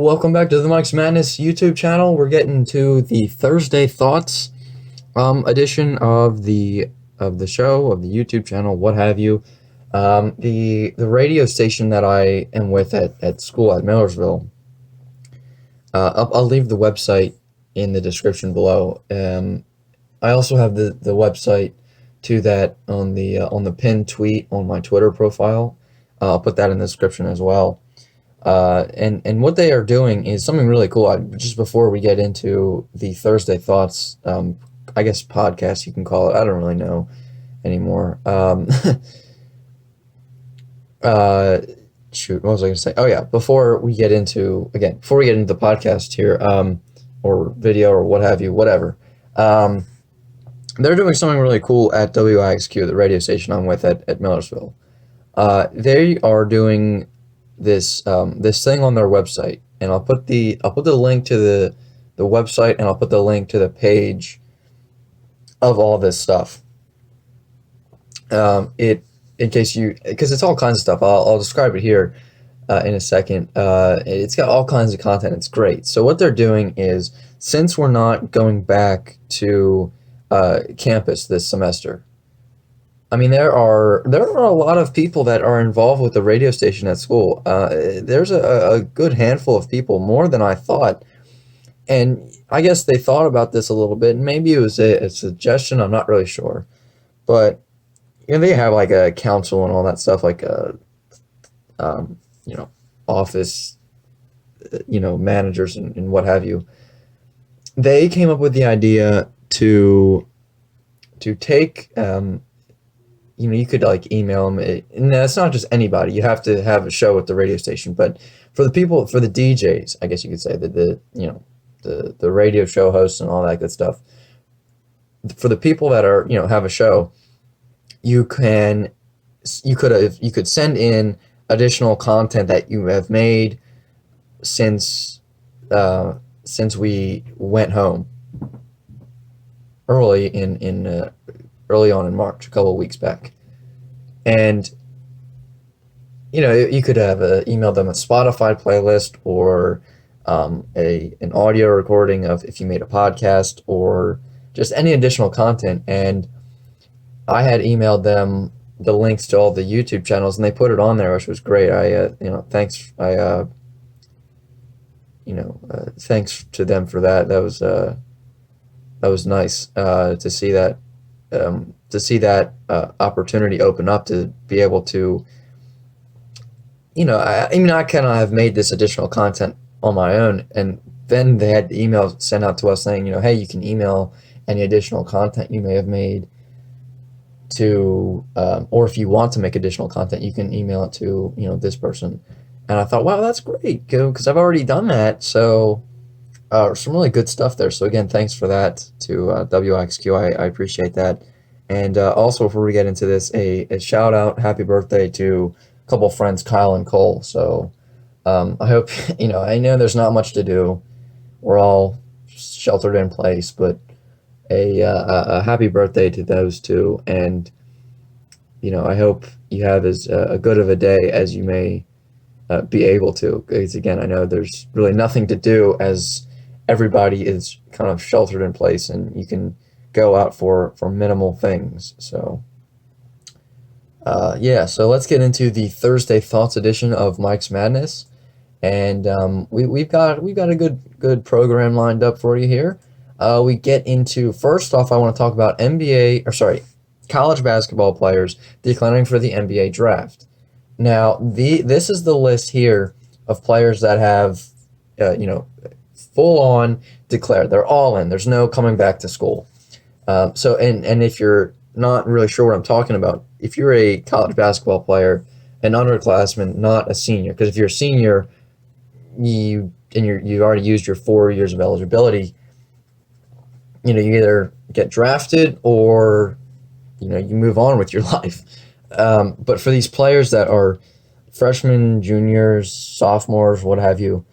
welcome back to the Mike's Madness YouTube channel. We're getting to the Thursday Thoughts edition of the show, of the YouTube channel, what have you. The radio station that I am with at school at Millersville. I'll leave the website in the description below. I also have the website to that on the pinned tweet on my Twitter profile. I'll put that in the description as well. And what they are doing is something really cool. Just before we get into the Thursday Thoughts, I guess podcast you can call it. I don't really know anymore. Shoot, what was I going to say? Oh yeah, before we get into the podcast here, or video or what have you, whatever. They're doing something really cool at WIXQ, the radio station I'm with at Millersville. They are doing this thing on their website, and I'll put the link to the website, and I'll put the link to the page of all this stuff. Because it's all kinds of stuff. I'll describe it here in a second. It's got all kinds of content. It's great. So what they're doing is, since we're not going back to campus this semester, I mean, there are a lot of people that are involved with the radio station at school. There's a good handful of people, more than I thought. And I guess they thought about this a little bit. Maybe it was a suggestion. I'm not really sure. But they have like a council and all that stuff, like office, managers and what have you. They came up with the idea to take you could like email them, and it's not just anybody. You have to have a show at the radio station, but for the DJs, I guess you could say, the radio show hosts and all that good stuff. For the people that are have a show, you could send in additional content that you have made since we went home early on in March, a couple of weeks back. And you could have emailed them a Spotify playlist, or an audio recording of if you made a podcast, or just any additional content. And I had emailed them the links to all the YouTube channels, and they put it on there, which was great. Thanks to them for that. That was nice to see that. Opportunity open up to be able to, I kind of have made this additional content on my own, and then they had the email sent out to us saying, hey, you can email any additional content you may have made to, or if you want to make additional content, you can email it to, this person. And I thought, wow, that's great, because I've already done that. So some really good stuff there. So again, thanks for that to WIXQ. I appreciate that. And also, before we get into this, a shout out, happy birthday to a couple friends, Kyle and Cole. So I hope, I know there's not much to do. We're all sheltered in place, but a happy birthday to those two. And, I hope you have as good of a day as you may be able to. Because again, I know there's really nothing to do, as everybody is kind of sheltered in place, and you can go out for minimal things. So so let's get into the Thursday Thoughts edition of Mike's Madness. And we've got a good program lined up for you here. We get into, first off, I want to talk about college basketball players declaring for the NBA draft. Now, this is the list here of players that have full on declared. They're all in. There's no coming back to school. So if you're not really sure what I'm talking about, if you're a college basketball player, an underclassman, not a senior, because if you're a senior, you've already used your 4 years of eligibility. You either get drafted or you move on with your life. But for these players that are freshmen, juniors, sophomores, what have you,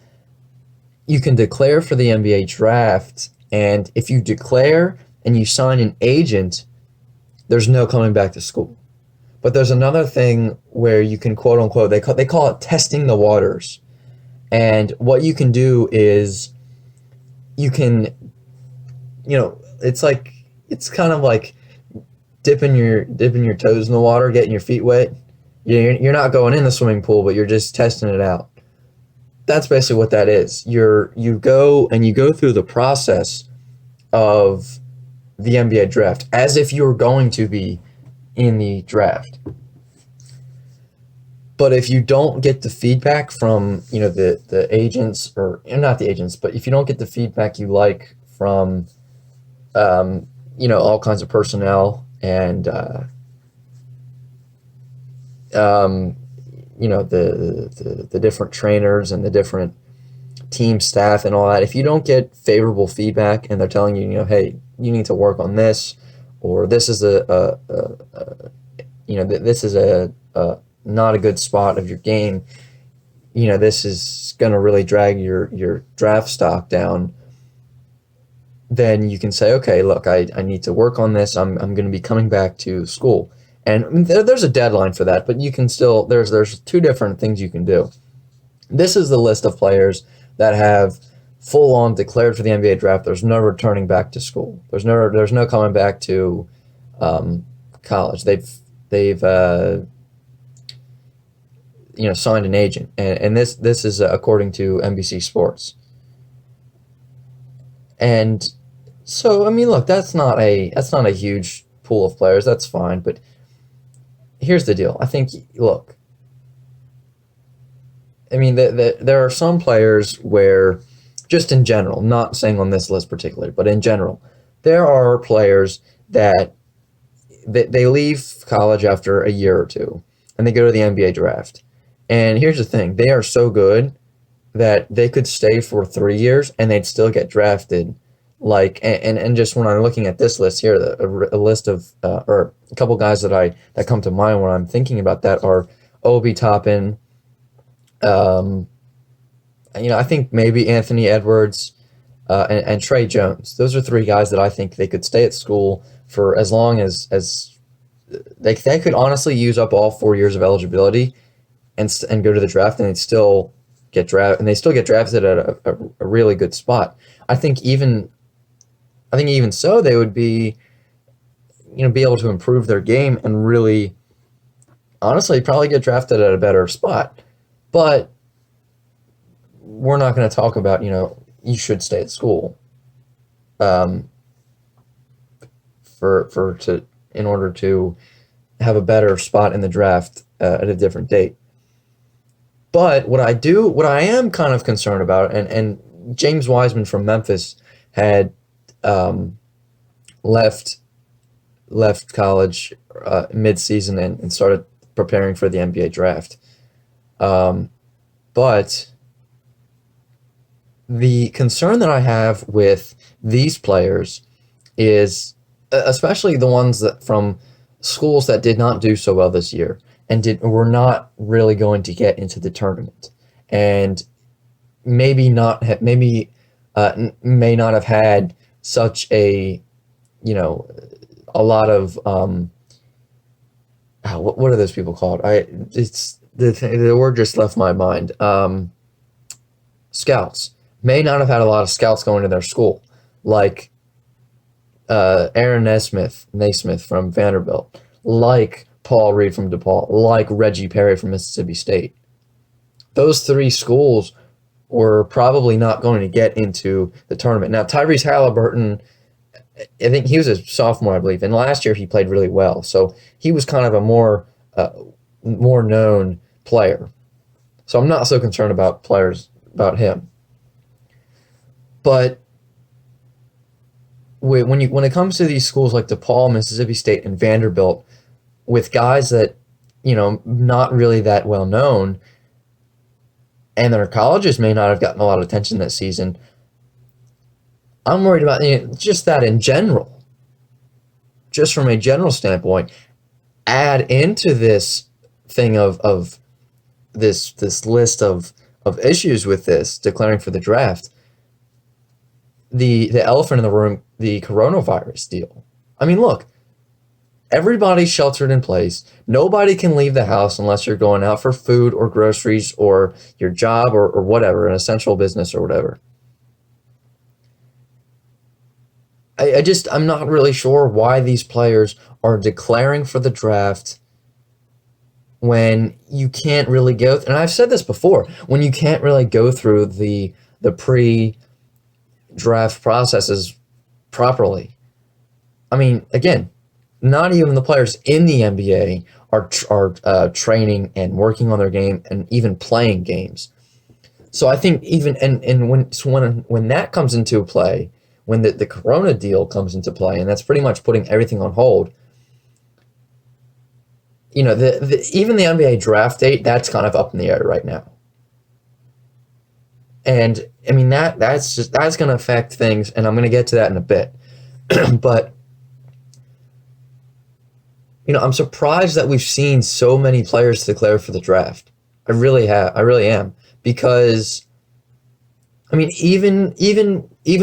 you can declare for the NBA draft, and if you declare and you sign an agent, there's no coming back to school. But there's another thing where you can, quote unquote, they call it testing the waters. And what you can do is you can, it's like it's kind of like dipping your toes in the water, getting your feet wet. You're not going in the swimming pool, but you're just testing it out. That's basically what that is. You go through the process of the NBA draft as if you're going to be in the draft. But if you don't get the feedback from, the agents, or not the agents, but if you don't get the feedback you like from, all kinds of personnel and, um, the different trainers and the different team staff and all that, if you don't get favorable feedback and they're telling you, hey, you need to work on this, or this is this is a not a good spot of your game, this is going to really drag your draft stock down, then you can say, okay, look, I need to work on this. I'm going to be coming back to school. And there's a deadline for that, but you can still, there's two different things you can do. This is the list of players that have full on declared for the NBA draft. There's no returning back to school. There's no coming back to college. They've signed an agent, and this is according to NBC Sports. And so, I mean, look, that's not a huge pool of players. That's fine, but here's the deal. I think, look, I mean, there are some players where, just in general, not saying on this list particularly, but in general, there are players that they leave college after a year or two, and they go to the NBA draft. And here's the thing: they are so good that they could stay for 3 years and they'd still get drafted. Like, and just when I'm looking at this list here, a list of or a couple guys that come to mind when I'm thinking about that are Obi Toppin. I think maybe Anthony Edwards, and Trey Jones. Those are three guys that I think they could stay at school for as long as they could honestly use up all 4 years of eligibility and go to the draft, and they still get drafted at a really good spot. I think even so, they would be able to improve their game and really, honestly, probably get drafted at a better spot. But we're not going to talk about, you should stay at school, um, in order to have a better spot in the draft at a different date. But what I am kind of concerned about, and James Wiseman from Memphis had left college mid-season and started preparing for the NBA draft. But the concern that I have with these players is, especially the ones that from schools that did not do so well this year and were not really going to get into the tournament, and maybe not have, maybe may not have had such a lot of what are those people called? It's the word just left my mind. Scouts may not have had a lot of scouts going to their school, like Aaron Naismith from Vanderbilt, like Paul Reed from DePaul, like Reggie Perry from Mississippi State. Those three schools were probably not going to get into the tournament. Now, Tyrese Halliburton, I think he was a sophomore, I believe, and last year he played really well. So he was kind of a more known player. So I'm not so concerned about him. But when it comes to these schools like DePaul, Mississippi State, and Vanderbilt, with guys that not really that well known, and their colleges may not have gotten a lot of attention this season, I'm worried about just that in general. Just from a general standpoint, add into this thing of this list of issues with this declaring for the draft, the elephant in the room, the coronavirus deal. I mean, look, Everybody's sheltered in place. Nobody can leave the house unless you're going out for food or groceries or your job or whatever, an essential business or whatever. I'm not really sure why these players are declaring for the draft when you can't really go, and I've said this before, when you can't really go through the pre-draft processes properly. I mean, again, not even the players in the NBA are training and working on their game and even playing games. So I think even and when that comes into play, when the Corona deal comes into play, and that's pretty much putting everything on hold. Even the NBA draft date, that's kind of up in the air right now. And I mean that's going to affect things, and I'm going to get to that in a bit. But I'm surprised that we've seen so many players declare for the draft. I really am, because I mean even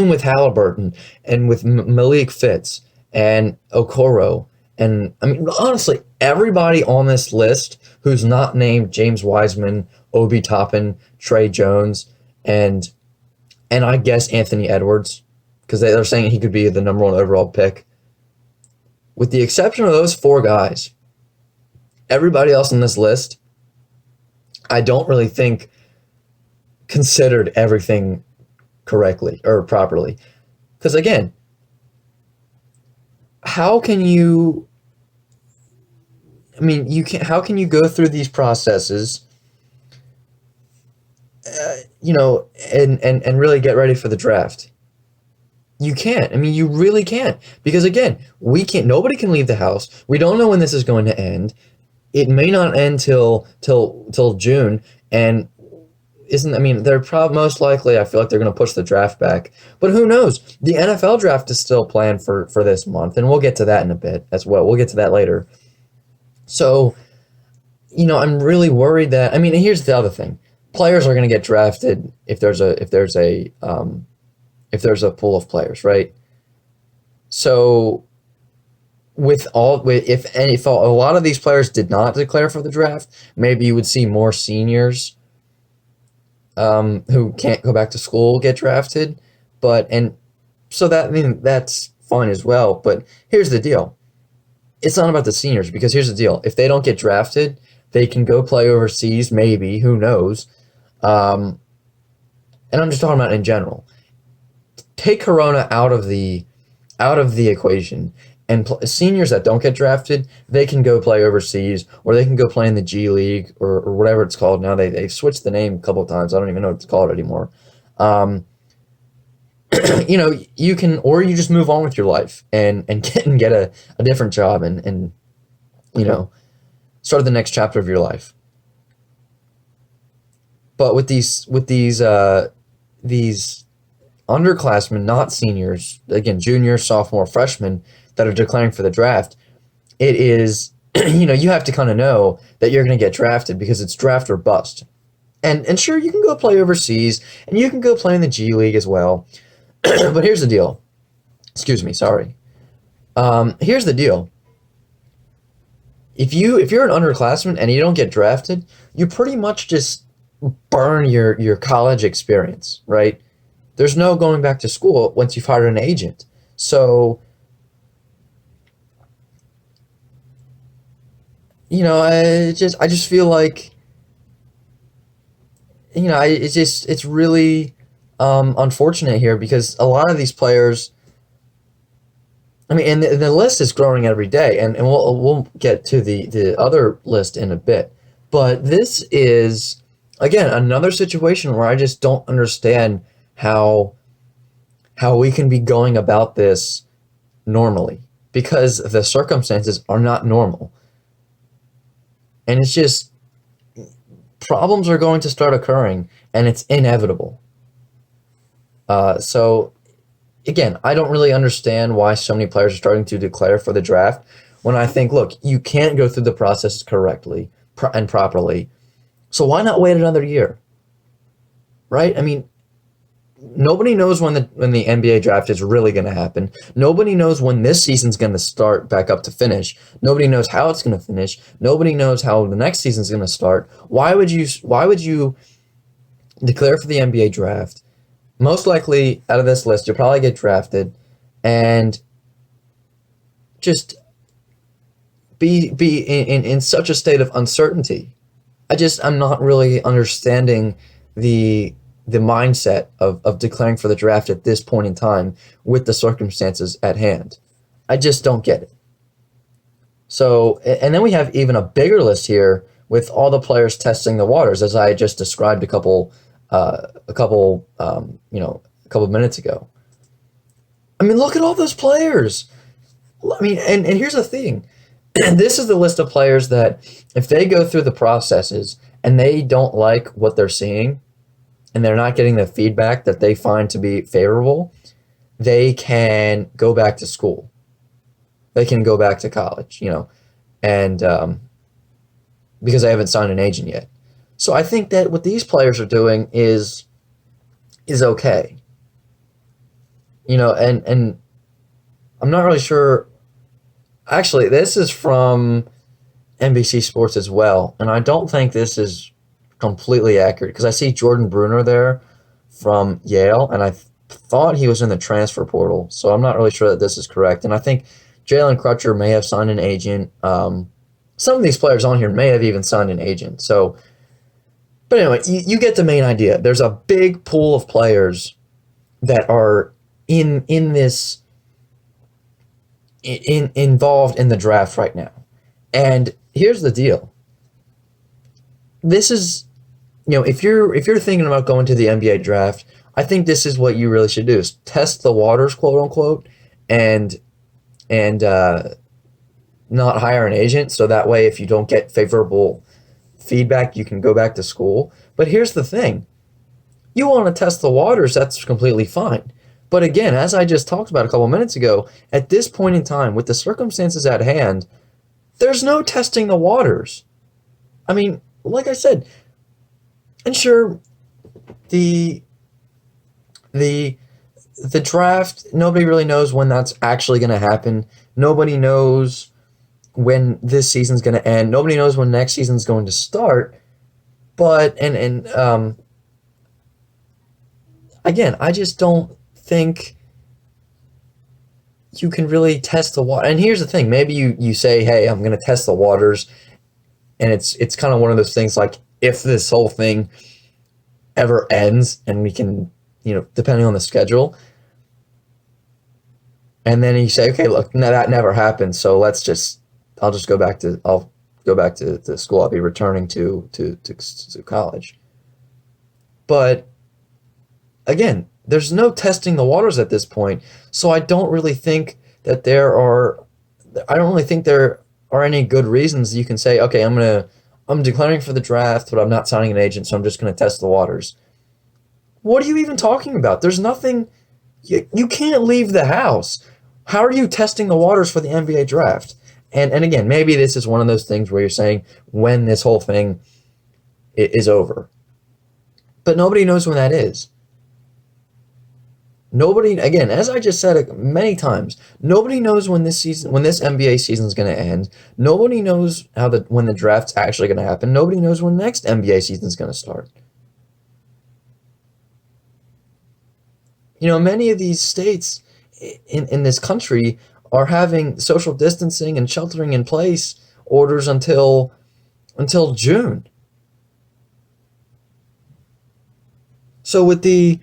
with Halliburton and with Malik Fitz and Okoro, and I mean honestly everybody on this list who's not named James Wiseman, Obi Toppin, Trey Jones, and I guess Anthony Edwards, because they're saying he could be the number 1 overall pick. With the exception of those 4 guys, everybody else on this list, I don't really think considered everything correctly or properly. Because again, how can you how can you go through these processes, and really get ready for the draft? You can't. I mean, you really can't, because again, nobody can leave the house. We don't know when this is going to end. It may not end till June, and they're probably most likely, I feel like they're going to push the draft back, but who knows? The NFL draft is still planned for this month, and we'll get to that in a bit as well. We'll get to that later. So, I'm really worried that, here's the other thing. Players are going to get drafted if there's a pool of players, right? So if a lot of these players did not declare for the draft, maybe you would see more seniors who can't go back to school get drafted. That's fine as well. But here's the deal. It's not about the seniors, because here's the deal. If they don't get drafted, they can go play overseas, maybe, who knows? And I'm just talking about in general. Take Corona out of the equation, and seniors that don't get drafted, they can go play overseas, or they can go play in the G League or whatever it's called now. They've switched the name a couple of times. I don't even know what it's called anymore. You can, or you just move on with your life and get a different job and start the next chapter of your life. But with these underclassmen, not seniors, again, junior, sophomore, freshmen that are declaring for the draft, it is, you have to kind of know that you're going to get drafted, because it's draft or bust. And sure, you can go play overseas, and you can go play in the G League as well. But here's the deal. Excuse me, sorry. Here's the deal. If you're an underclassman and you don't get drafted, you pretty much just burn your college experience, right? There's no going back to school once you've hired an agent. So, I just feel like, it's really unfortunate here, because a lot of these players, and the list is growing every day, and we'll get to the other list in a bit. But this is, again, another situation where I just don't understand how we can be going about this normally, because the circumstances are not normal. And it's just, problems are going to start occurring, and it's inevitable. So again, I don't really understand why so many players are starting to declare for the draft, when I think, look, you can't go through the process correctly and properly. So why not wait another year? Right? nobody knows when the NBA draft is really going to happen. Nobody knows when this season's going to start back up to finish. Nobody knows how it's going to finish. Nobody knows how the next season's going to start. Why would you declare for the NBA draft? Most likely out of this list, you'll probably get drafted and just be in such a state of uncertainty. I'm not really understanding the mindset of declaring for the draft at this point in time with the circumstances at hand. I just don't get it. So, and then we have even a bigger list here with all the players testing the waters, as I just described a couple minutes ago. I mean, look at all those players. I mean, and here's the thing. This is the list of players that if they go through the processes and they don't like what they're seeing and they're not getting the feedback that they find to be favorable, they can go back to school. They can go back to college, and because they haven't signed an agent yet. So I think that what these players are doing is okay. And I'm not really sure. Actually, this is from NBC Sports as well, and I don't think this is completely accurate because I see Jordan Bruner there from Yale, and I thought he was in the transfer portal, so I'm not really sure that this is correct. And I think Jalen Crutcher may have signed an agent. Some of these players on here may have even signed an agent. So, but anyway, you get the main idea. There's a big pool of players that are involved in the draft right now. And here's the deal. This is, if you're thinking about going to the NBA draft, I think this is what you really should do: is test the waters, quote unquote, and not hire an agent. So that way, if you don't get favorable feedback, you can go back to school. But here's the thing: you want to test the waters, that's completely fine. But again, as I just talked about a couple minutes ago, at this point in time, with the circumstances at hand, there's no testing the waters. I mean, like I said, and sure, the draft, nobody really knows when that's actually going to happen. Nobody knows when this season's going to end. Nobody knows when next season's going to start. But again, I just don't think you can really test the water. And here's the thing: maybe you say, "Hey, I'm going to test the waters," and it's kind of one of those things like, if this whole thing ever ends, and we can, depending on the schedule, and then you say, "Okay, look, no, that never happened, so I'll go back to school. I'll be returning to college." But again, there's no testing the waters at this point, so I don't really think there are any good reasons you can say, "Okay, I'm declaring for the draft, but I'm not signing an agent, so I'm just going to test the waters." What are you even talking about? There's nothing. You can't leave the house. How are you testing the waters for the NBA draft? And again, maybe this is one of those things where you're saying when this whole thing is over. But nobody knows when that is. Nobody, again, as I just said many times, nobody knows when this NBA season is going to end. Nobody knows when the draft's actually going to happen. Nobody knows when the next NBA season is going to start. Many of these states in this country are having social distancing and sheltering in place orders until June. So with the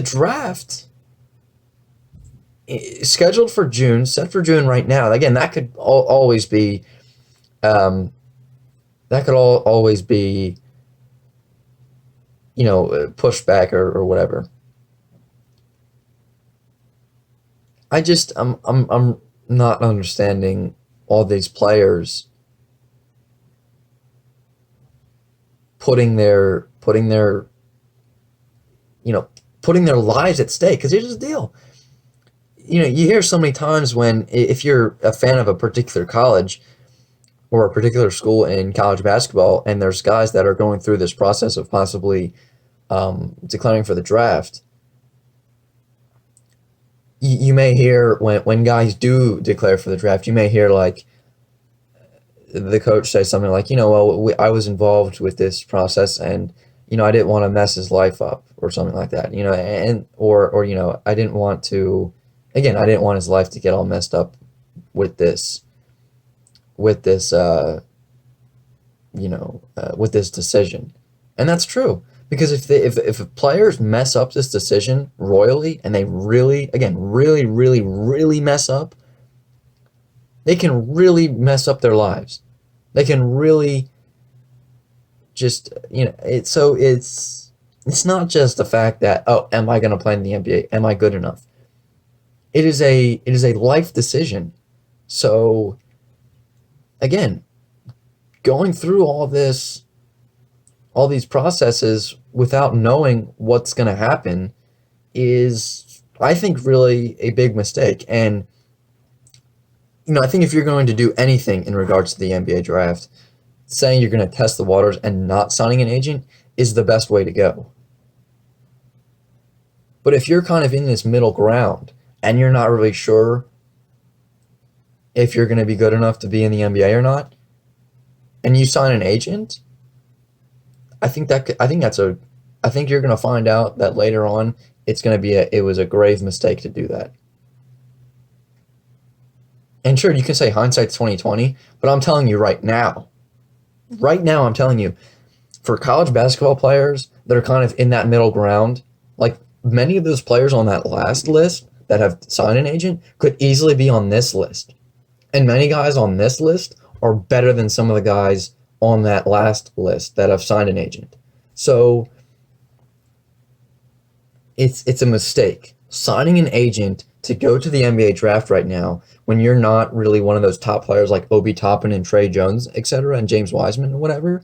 draft scheduled for June, set for June right now, again, that could always be pushed back or whatever. I'm not understanding all these players putting their lives at stake. Because here's the deal: you hear so many times when, if you're a fan of a particular college or a particular school in college basketball, and there's guys that are going through this process of possibly declaring for the draft, you may hear when guys do declare for the draft, you may hear like the coach say something like, well, I was involved with this process, and I didn't want to mess his life up or something like that, and or I didn't want to, again, I didn't want his life to get all messed up with this with this with this decision. And that's true, because if players mess up this decision royally, and they really, again, really, really, really mess up, they can really mess up their lives. They can really just, it's not just the fact that, oh, am I going to play in the NBA? Am I good enough? It is a life decision. So again, going through all these processes without knowing what's going to happen is, I think, really a big mistake. And I think if you're going to do anything in regards to the NBA draft, saying you're going to test the waters and not signing an agent is the best way to go. But if you're kind of in this middle ground and you're not really sure if you're going to be good enough to be in the NBA or not, and you sign an agent, I think you're going to find out that later on it was a grave mistake to do that. And sure, you can say hindsight's 2020, but I'm telling you right now, I'm telling you, for college basketball players that are kind of in that middle ground, like many of those players on that last list that have signed an agent could easily be on this list. And many guys on this list are better than some of the guys on that last list that have signed an agent. So it's a mistake. Signing an agent to go to the NBA draft right now when you're not really one of those top players like Obi Toppin and Trey Jones, etc., and James Wiseman and whatever,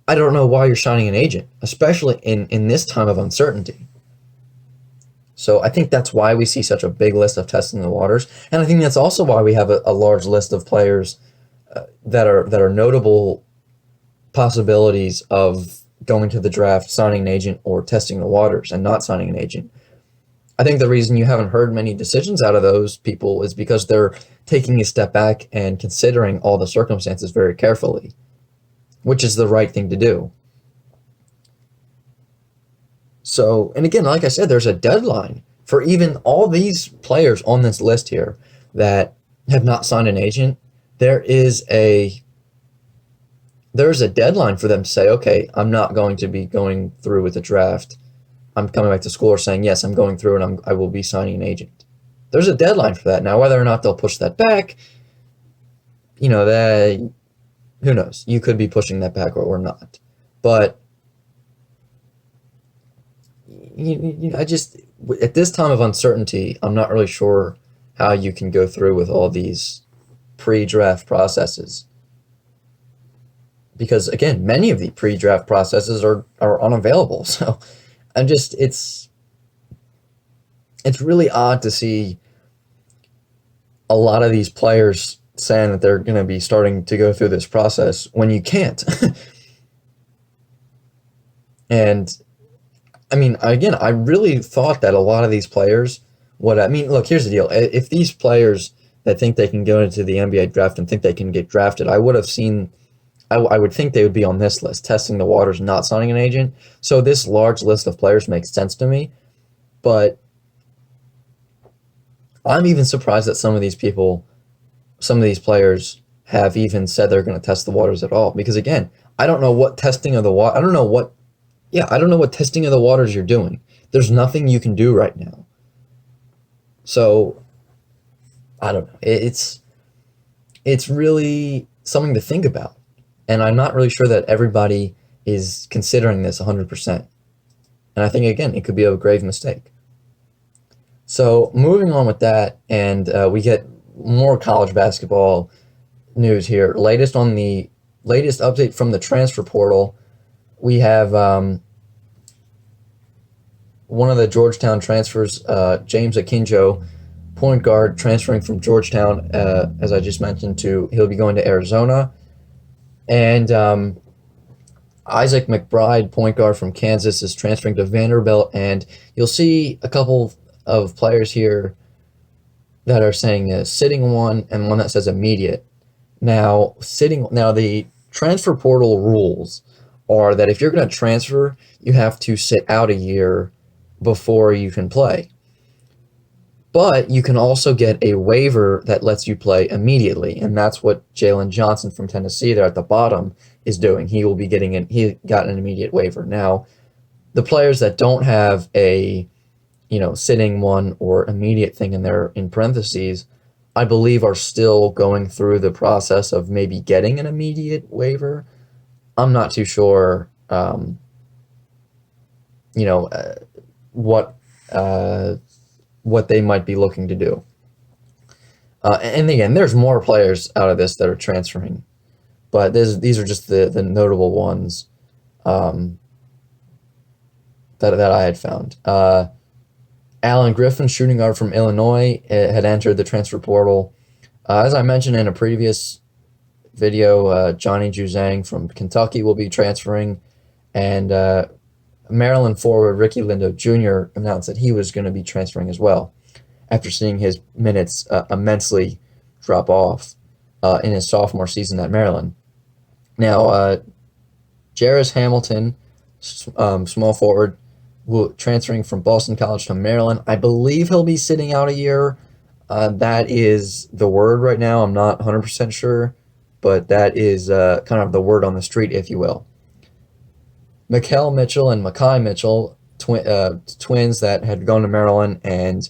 I don't know why you're signing an agent, especially in this time of uncertainty. So I think that's why we see such a big list of testing the waters, and I think that's also why we have a large list of players that are notable possibilities of going to the draft, signing an agent, or testing the waters and not signing an agent. I think the reason you haven't heard many decisions out of those people is because they're taking a step back and considering all the circumstances very carefully, which is the right thing to do. So, and again, like I said, there's a deadline for even all these players on this list here that have not signed an agent. There's a deadline for them to say, okay, I'm not going to be going through with the draft. I'm coming back to school, or saying, yes, I'm going through and I will be signing an agent. There's a deadline for that. Now, whether or not they'll push that back, who knows? You could be pushing that back or not. But I just, at this time of uncertainty, I'm not really sure how you can go through with all these pre-draft processes. Because again, many of the pre-draft processes are unavailable. So it's really odd to see a lot of these players saying that they're going to be starting to go through this process when you can't. And I mean, again, I really thought that a lot of these players look, here's the deal. If these players that think they can go into the NBA draft and think they can get drafted, I would think they would be on this list, testing the waters, not signing an agent. So this large list of players makes sense to me. But I'm even surprised that some of these players have even said they're going to test the waters at all. Because again, I don't know what testing of the water, I don't know what testing of the waters you're doing. There's nothing you can do right now. So I don't know. It's really something to think about. And I'm not really sure that everybody is considering this 100%. And I think, again, it could be a grave mistake. So moving on with that, and we get more college basketball news here. Latest update from the transfer portal, we have one of the Georgetown transfers, James Akinjo, point guard, transferring from Georgetown, as I just mentioned, he'll be going to Arizona. And Isaac McBride, point guard from Kansas, is transferring to Vanderbilt, and you'll see a couple of players here that are saying sitting one and one that says immediate. Now the transfer portal rules are that if you're going to transfer, you have to sit out a year before you can play. But you can also get a waiver that lets you play immediately, and that's what Jalen Johnson from Tennessee there at the bottom is doing. He got an immediate waiver. Now, the players that don't have a sitting one or immediate thing in there in parentheses, I believe are still going through the process of maybe getting an immediate waiver. I'm not too sure, you know, what what they might be looking to do. And again, there's more players out of this that are transferring, but these are just the notable ones that I had found. Alan Griffin, shooting guard from Illinois, had entered the transfer portal. As I mentioned in a previous video, Johnny Juzang from Kentucky will be transferring, and Maryland forward Ricky Lindo Jr. announced that he was going to be transferring as well after seeing his minutes immensely drop off in his sophomore season at Maryland. Now, Jarris Hamilton, small forward, transferring from Boston College to Maryland. I believe he'll be sitting out a year. That is the word right now. I'm not 100% sure, but that is kind of the word on the street, if you will. Makel Mitchell and Makai Mitchell, twins that had gone to Maryland and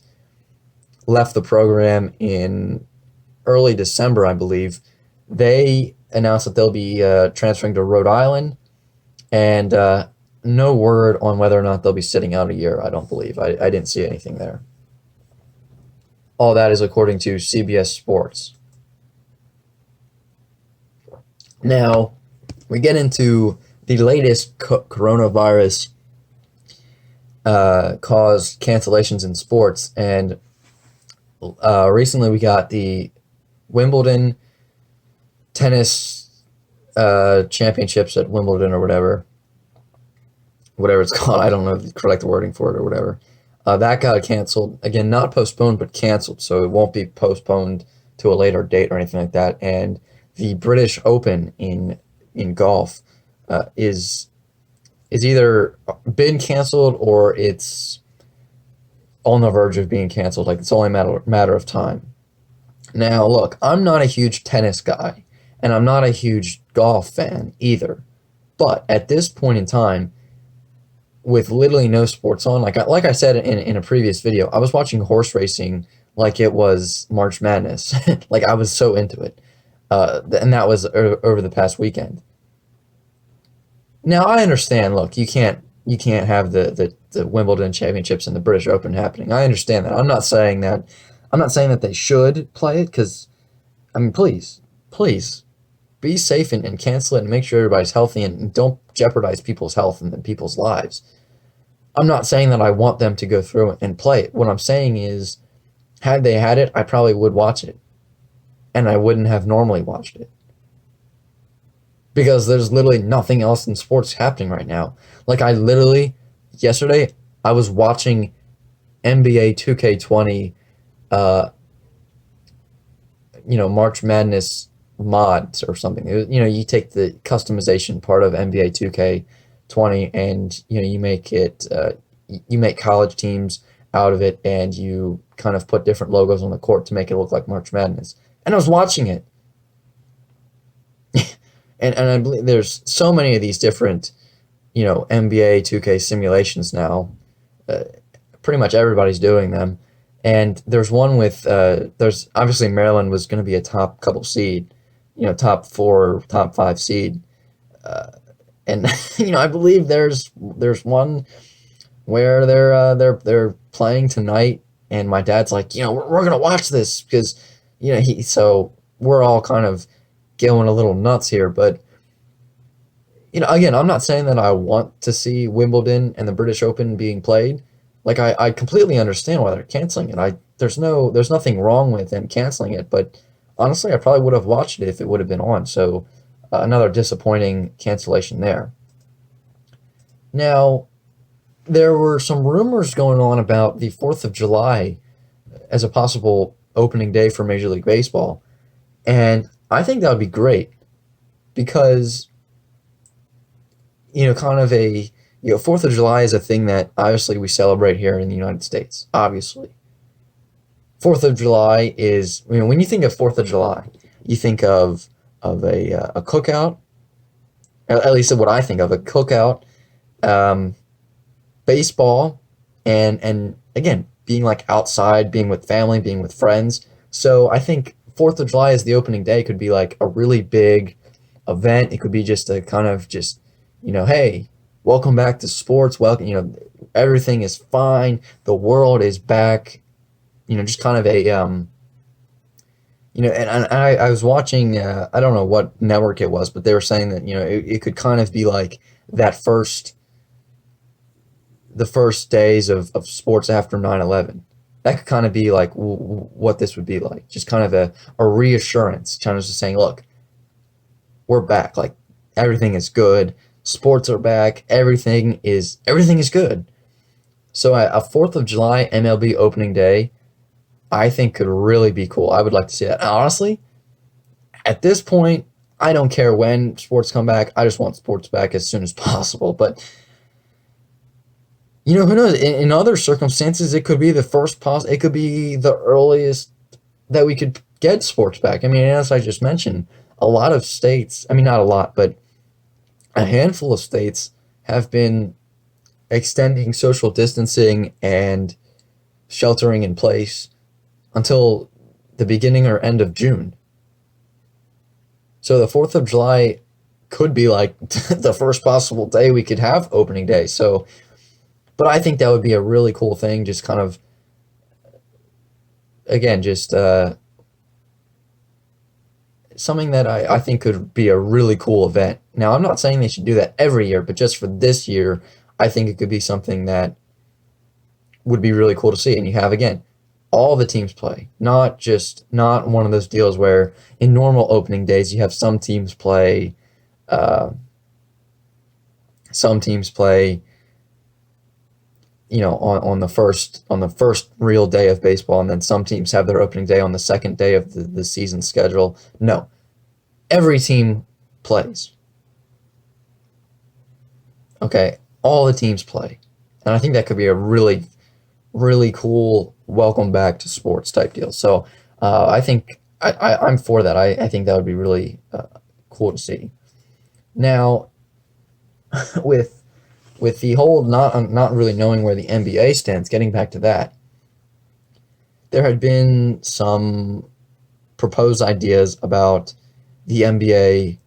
left the program in early December, I believe. They announced that they'll be transferring to Rhode Island, and no word on whether or not they'll be sitting out a year, I don't believe. I didn't see anything there. All that is according to CBS Sports. Now, we get into the latest coronavirus caused cancellations in sports, and recently we got the Wimbledon tennis championships at Wimbledon or whatever it's called. I don't know the correct wording for it or whatever. That got canceled. Again, not postponed, but canceled, so it won't be postponed to a later date or anything like that. And the British Open in golf is either been canceled or it's on the verge of being canceled. Like, it's only a matter of time. Now, look, I'm not a huge tennis guy, and I'm not a huge golf fan either. But at this point in time, with literally no sports on, like I said in a previous video, I was watching horse racing like it was March Madness. Like, I was so into it. And that was over the past weekend. Now, I understand, look, you can't have the Wimbledon championships and the British Open happening. I understand that. I'm not saying that they should play it, because, I mean, please be safe and cancel it and make sure everybody's healthy, and don't jeopardize people's health and people's lives. I'm not saying that I want them to go through and play it. What I'm saying is, had they had it, I probably would watch it, and I wouldn't have normally watched it, because there's literally nothing else in sports happening right now. Like, yesterday, I was watching NBA 2K20, March Madness mods or something. You take the customization part of NBA 2K20 and, you make it, you make college teams out of it, and you kind of put different logos on the court to make it look like March Madness. And I was watching it. And I believe there's so many of these different, NBA 2K simulations now. Pretty much everybody's doing them. And there's one with, there's obviously Maryland was going to be a top couple seed, top 4, top 5 seed. And, I believe there's one where they're playing tonight, and my dad's like, we're going to watch this because, so we're all kind of going a little nuts here. But again, I'm not saying that I want to see Wimbledon and the British Open being played. Like, I completely understand why they're canceling it. There's nothing wrong with them canceling it, but honestly, I probably would have watched it if it would have been on. So another disappointing cancellation there. Now, there were some rumors going on about the 4th of July as a possible opening day for Major League Baseball. And I think that would be great because, kind of a 4th of July is a thing that obviously we celebrate here in the United States, obviously. 4th of July is, when you think of 4th of July, you think of a cookout, at least what I think of, a cookout, um, baseball, and again, being like outside, being with family, being with friends. So I think 4th of July as the opening day could be like a really big event. It could be just a kind of just, hey, welcome back to sports. Welcome, everything is fine. The world is back. Just kind of a, and I was watching, I don't know what network it was, but they were saying that, it could kind of be like that the first days of sports after 9/11. That could kind of be like what this would be like. Just kind of a reassurance, kind of just saying, look, we're back. Like everything is good. Sports are back. Everything is good. So a 4th of July MLB opening day, I think could really be cool. I would like to see that. And honestly, at this point, I don't care when sports come back. I just want sports back as soon as possible. But who knows? In other circumstances, it could be the it could be the earliest that we could get sports back. I mean, as I just mentioned, a lot of states, I mean, not a lot, but a handful of states have been extending social distancing and sheltering in place until the beginning or end of June. So the 4th of July could be like the first possible day we could have opening day. So, but I think that would be a really cool thing. Just kind of, again, just something that I think could be a really cool event. Now, I'm not saying they should do that every year, but just for this year, I think it could be something that would be really cool to see. And you have, again, all the teams play, not one of those deals where in normal opening days you have uh, some teams play, on the first real day of baseball, and then some teams have their opening day on the second day of the season schedule. No, every team plays. Okay, all the teams play, and I think that could be a really, really cool welcome back to sports type deal. So I think I'm for that. I think that would be really cool to see. Now, with the whole not really knowing where the NBA stands, getting back to that, there had been some proposed ideas about the NBA,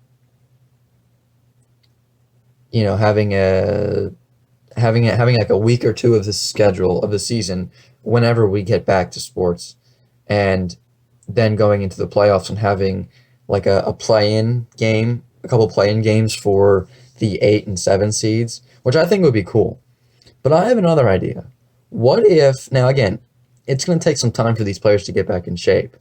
having like a week or two of the schedule of the season whenever we get back to sports, and then going into the playoffs and having like a play-in game, a couple play-in games for the 8 and 7 seeds, which I think would be cool. But I have another idea. What if, now again, it's going to take some time for these players to get back in shape,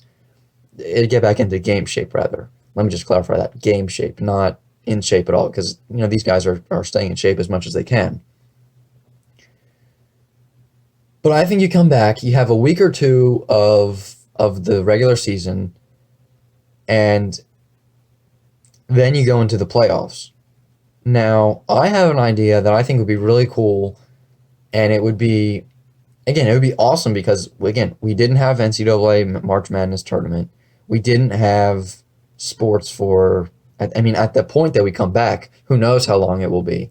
get back into game shape rather. Let me just clarify that, game shape, not in shape at all, because these guys are staying in shape as much as they can. But I think you come back, you have a week or two of the regular season, and then you go into the playoffs. Now, I have an idea that I think would be really cool, and it would be awesome because, again, we didn't have NCAA March Madness tournament. We didn't have sports at the point that we come back, who knows how long it will be.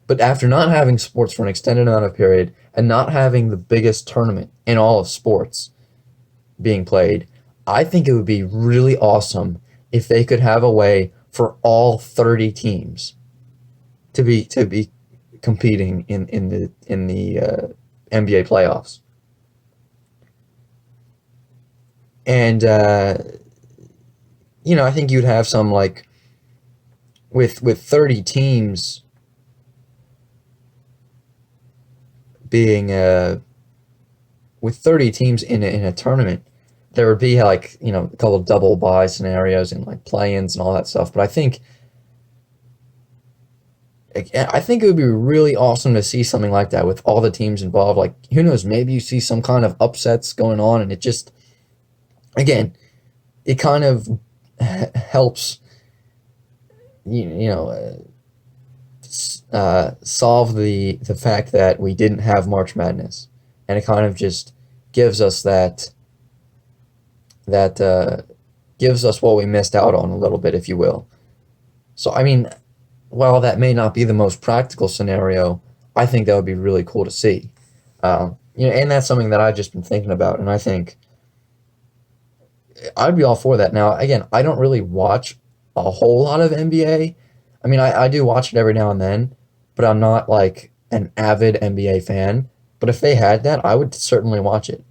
But after not having sports for an extended amount of period and not having the biggest tournament in all of sports being played, I think it would be really awesome if they could have a way for all 30 teams to be competing in the NBA playoffs. And I think you'd have some like with 30 teams being with 30 teams in a tournament, there would be like a couple of double bye scenarios and like play-ins and all that stuff. But I think I think it would be really awesome to see something like that with all the teams involved. Like, who knows? Maybe you see some kind of upsets going on, and it just, again, it kind of helps solve the fact that we didn't have March Madness, and it kind of just gives us that gives us what we missed out on a little bit, if you will. So I mean, while that may not be the most practical scenario, I think that would be really cool to see. And that's something that I've just been thinking about, and I think I'd be all for that. Now, again, I don't really watch a whole lot of NBA. I mean, I do watch it every now and then, but I'm not like an avid NBA fan. But if they had that, I would certainly watch it.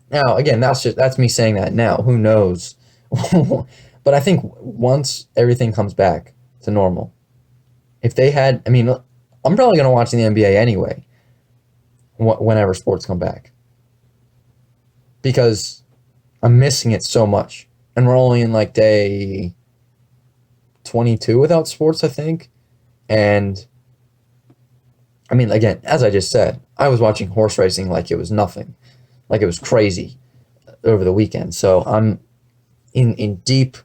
Now, again, that's me saying that now. Who knows? But I think once everything comes back to normal, if they had, I mean, I'm probably going to watch the NBA anyway, whenever sports come back, because I'm missing it so much. And we're only in like day 22 without sports, I think. And I mean, again, as I just said, I was watching horse racing like it was nothing, like it was crazy over the weekend. So I'm in deep,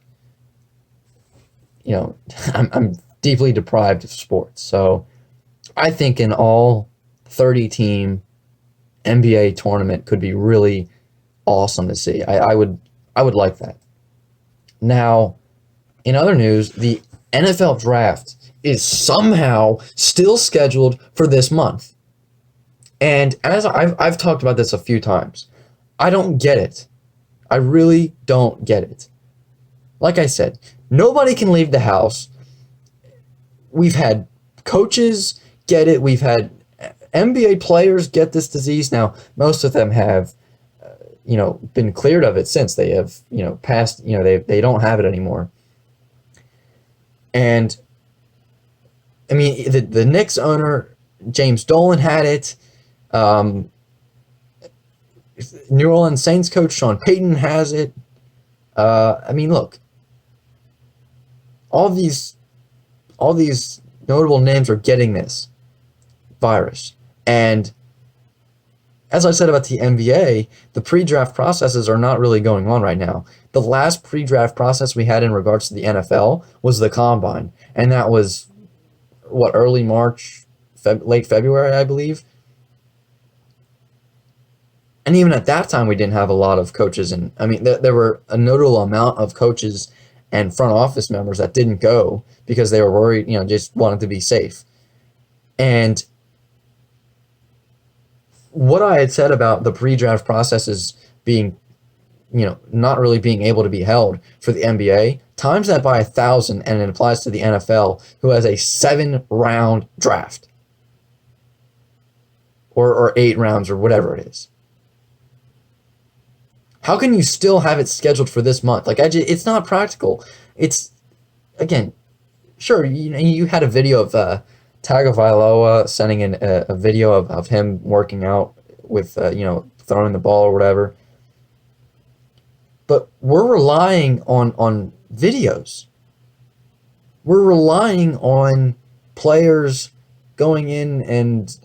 I'm deeply deprived of sports. So I think an all 30-team NBA tournament could be really awesome to see. I would like that. Now, in other news, the NFL draft is somehow still scheduled for this month. And as I've talked about this a few times, I don't get it. I really don't get it. Like I said, nobody can leave the house. We've had coaches get it. We've had NBA players get this disease. Now, most of them have, been cleared of it since they have, passed, they don't have it anymore. And I mean, the Knicks owner, James Dolan, had it. New Orleans Saints coach Sean Payton has it. I mean, look, all these notable names are getting this virus. And as I said about the NBA, the pre-draft processes are not really going on right now. The last pre-draft process we had in regards to the NFL was the Combine, and that was, early March, late February, I believe. And even at that time, we didn't have a lot of coaches. And I mean, there were a notable amount of coaches and front office members that didn't go because they were worried, just wanted to be safe. And what I had said about the pre-draft processes being, not really being able to be held for the NBA, times that by 1,000, and it applies to the NFL, who has a 7-round draft, or 8 rounds, or whatever it is. How can you still have it scheduled for this month? Like, it's not practical. It's, again, sure, you had a video of Tagovailoa sending in a video of him working out with, throwing the ball or whatever. But we're relying on videos. We're relying on players going in and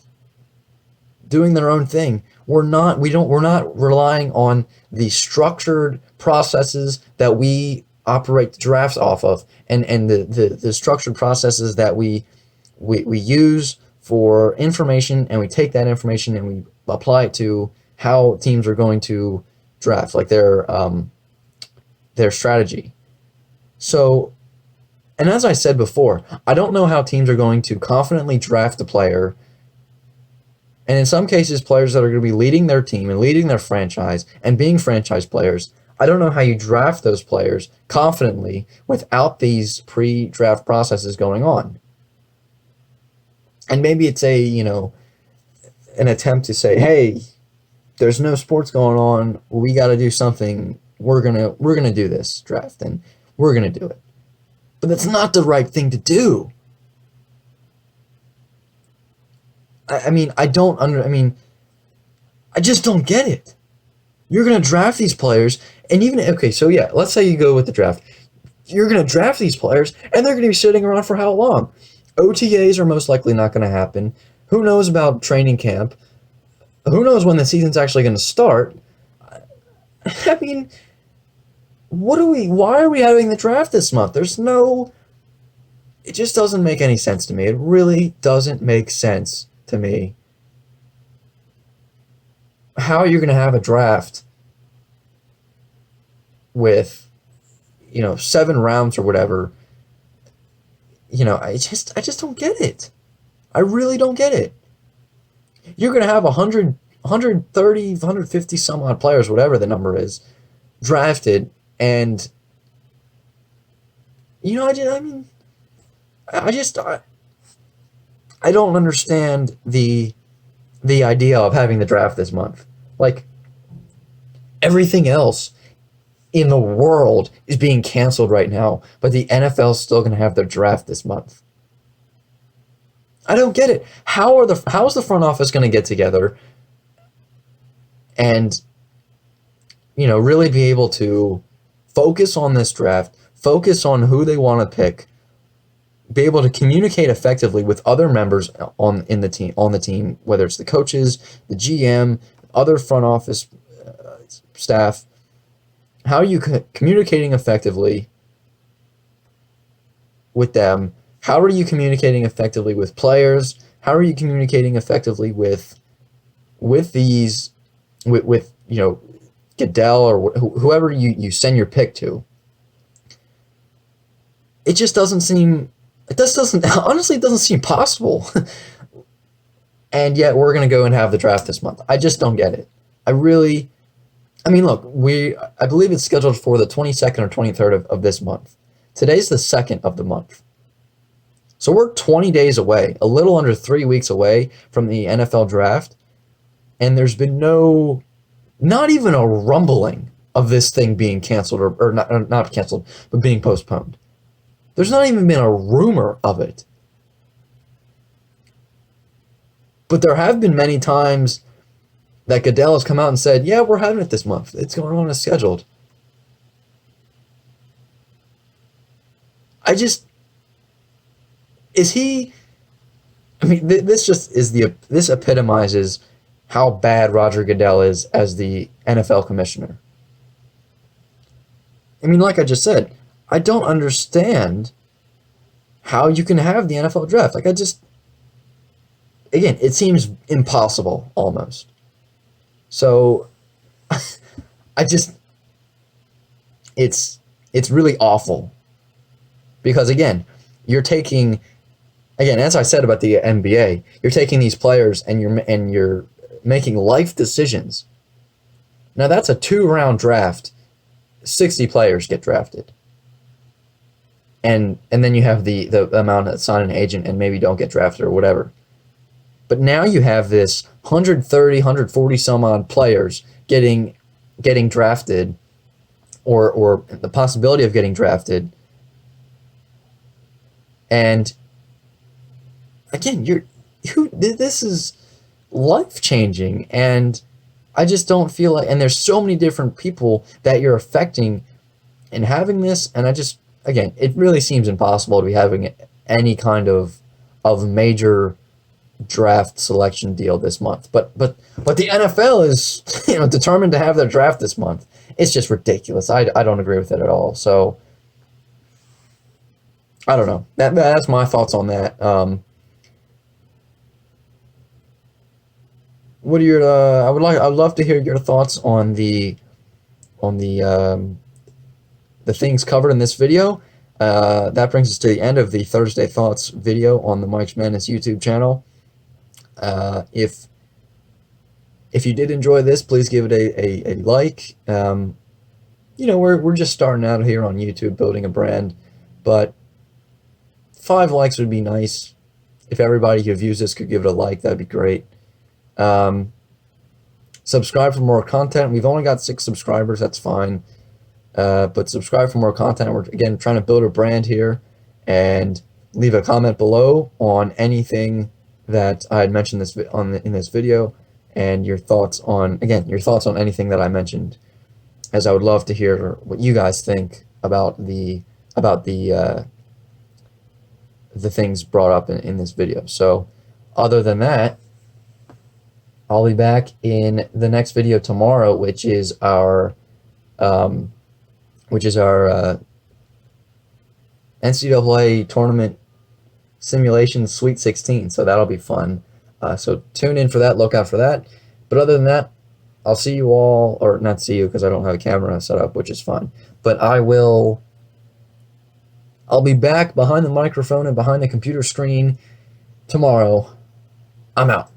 doing their own thing. We're not relying on the structured processes that we operate the drafts off of, and the structured processes that we use for information, and we take that information and we apply it to how teams are going to draft, like their strategy. So, and as I said before, I don't know how teams are going to confidently draft a player. And in some cases, players that are going to be leading their team and leading their franchise and being franchise players, I don't know how you draft those players confidently without these pre-draft processes going on. And maybe it's an attempt to say, hey, there's no sports going on. We got to do something. We're gonna do this draft, and we're gonna do it. But that's not the right thing to do. I just don't get it. You're going to draft these players, and let's say you go with the draft. You're going to draft these players, and they're going to be sitting around for how long? OTAs are most likely not going to happen. Who knows about training camp? Who knows when the season's actually going to start? I mean, why are we having the draft this month? It just doesn't make any sense to me. It really doesn't make sense to me. How are you going to have a draft with, 7 rounds or whatever? I just don't get it. I really don't get it. You're going to have 100, 130, 150 some odd players, whatever the number is, drafted, and I don't understand the idea of having the draft this month. Like, everything else in the world is being canceled right now, but the NFL's still going to have their draft this month. I don't get it. How is the front office going to get together and really be able to focus on this draft, focus on who they want to pick, be able to communicate effectively with other members on the team, whether it's the coaches, the GM, other front office staff. How are you communicating effectively with them? How are you communicating effectively with players? How are you communicating effectively with Goodell or whoever you send your pick to? It just doesn't seem. It doesn't honestly. It doesn't seem possible. And yet we're going to go and have the draft this month. I just don't get it. Look, I believe it's scheduled for the 22nd or 23rd of this month. Today's the 2nd of the month. So we're 20 days away, a little under 3 weeks away from the NFL draft, and there's been not even a rumbling of this thing being canceled or not canceled, but being postponed. There's not even been a rumor of it. But there have been many times that Goodell has come out and said, yeah, we're having it this month. It's going on as scheduled. This epitomizes how bad Roger Goodell is as the NFL commissioner. Like I just said, I don't understand how you can have the NFL draft. Again, it seems impossible almost. So, it's really awful. Because again, as I said about the NBA, you're taking these players and you're making life decisions. Now that's a 2-round draft. 60 players get drafted. And then you have the amount that sign an agent and maybe don't get drafted or whatever. But now you have this 130, 140 some odd players getting drafted or the possibility of getting drafted. And again, this is life-changing, and I just don't feel like, and there's so many different people that you're affecting in having this, and again, it really seems impossible to be having any kind of major draft selection deal this month. But the NFL is determined to have their draft this month. It's just ridiculous. I don't agree with it at all. So I don't know. That's my thoughts on that. What are your? I'd love to hear your thoughts on the things covered in this video. That brings us to the end of the Thursday Thoughts video on the Mike's Madness YouTube channel. If you did enjoy this, please give it a like. We're just starting out here on YouTube, building a brand, but 5 likes would be nice. If everybody who views this could give it a like, that'd be great. Subscribe for more content. We've only got 6 subscribers. That's fine. But subscribe for more content. We're again trying to build a brand here, and leave a comment below on anything that I had mentioned in this video, and your thoughts on anything that I mentioned, as I would love to hear what you guys think about the the things brought up in this video. So other than that, I'll be back in the next video tomorrow, which is our NCAA tournament simulation Sweet 16. So that'll be fun. So tune in for that. Look out for that. But other than that, I'll see you all, or not see you because I don't have a camera set up, which is fine. But I'll be back behind the microphone and behind the computer screen tomorrow. I'm out.